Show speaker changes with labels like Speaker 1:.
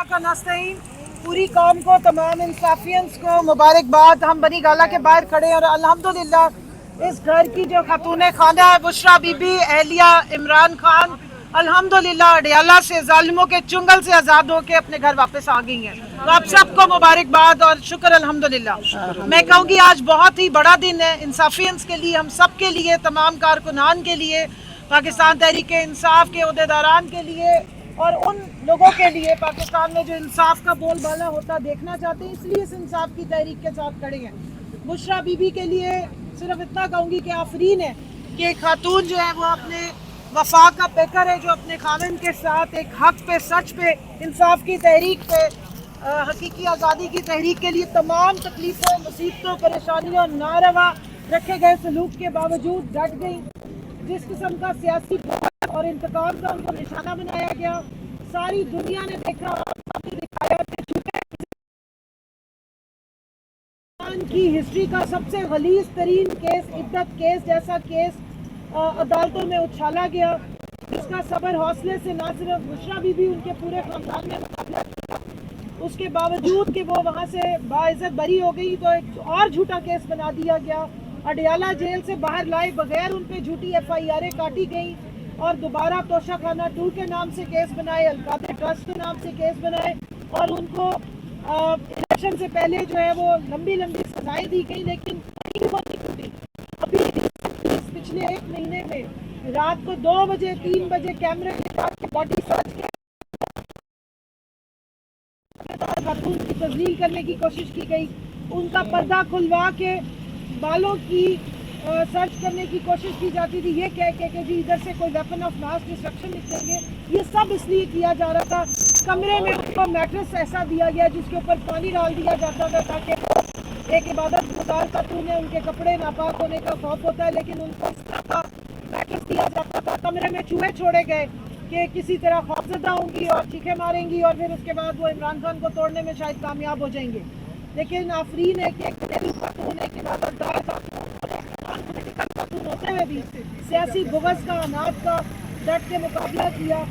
Speaker 1: का नस्तईन पूरी कौम को, तमाम इंसाफियंस को मुबारकबाद। हम बनी गाला के बाहर खड़े हैं और अल्हम्दुलिल्लाह इस घर की जो खातून खाना है बुशरा बीबी एहलिया इमरान खान अल्हम्दुलिल्लाह अडियाला से जालिमों के चुंगल से आज़ाद होकर अपने घर वापस आ गई हैं। तो आप सबको मुबारकबाद और शुक्र अल्हम्दुलिल्लाह। मैं कहूँगी आज बहुत ही बड़ा दिन है इंसाफियंस के लिए, हम सब के लिए, तमाम कारकुनान के लिए, पाकिस्तान तहरीक इंसाफ के अहदेदारान के लिए और उन लोगों के लिए पाकिस्तान में जो इंसाफ का बोलबाला होता देखना चाहते हैं, इसलिए इस इंसाफ की तहरीक के साथ खड़े हैं। बुशरा बीबी के लिए सिर्फ इतना कहूँगी कि आफरीन है कि एक खातून जो है वो अपने वफा का पेकर है, जो अपने खानन के साथ एक हक पे, सच पे, इंसाफ की तहरीक पे, हकीकी आज़ादी की तहरीक के लिए तमाम तकलीफ़ों, मुसीबतों, परेशानियों, नारवा रखे गए सलूक के बावजूद डट गई। जिस किस्म का सियासी और इंतकाम का उनको निशाना बनाया गया, सारी दुनिया ने देखा और दिखाया कि की हिस्ट्री का सबसे गलीज तरीन केस, इद्दत केस जैसा केस अदालतों में उछाला गया, जिसका सबर हौसले से ना सिर्फ बुशरा बीबी, उनके पूरे खानदान ने मुकाबला किया। उसके बावजूद कि वो वहाँ से बाइज्जत बरी हो गई तो एक और झूठा केस बना दिया गया। अडियाला जेल से बाहर लाए बगैर उन पर झूठी FIR काटी गई और दोबारा तोशाखाना 2 के नाम से केस बनाए, अलकादर ट्रस्ट के नाम से केस बनाए और उनको इलेक्शन से पहले जो है वो लंबी लंबी सजाएं दी गई, लेकिन अभी पिछले 1 महीने में रात को 2 बजे 3 बजे कैमरे के साथ बॉडी सर्च के खातून की तस्लील करने की कोशिश की गई, उनका पर्दा खुलवा के बालों की सर्च करने की कोशिश की जाती थी, ये कह के कि जी इधर से कोई वेपन ऑफ मास डिस्ट्रक्शन निकलेंगे। ये सब इसलिए किया जा रहा था। कमरे में उनको मैट्रेस ऐसा दिया गया जिसके ऊपर पानी डाल दिया जाता था ताकि एक इबादत गुजार खातून है, उनके कपड़े नापाक होने का खौफ होता है, लेकिन उनको इस तरह का मैट्रेस दिया जाता था। कमरे में चूहे छोड़े गए कि किसी तरह खौफजदा होंगी और चीखें मारेंगी और फिर उसके बाद वो इमरान खान को तोड़ने में शायद कामयाब हो जाएंगे। लेकिन आफरीन है कि एक खातून, एक इबादतगार खातून होते हुए भी सियासी बुग़्ज़ का, अनाज का डट के मुकाबला किया।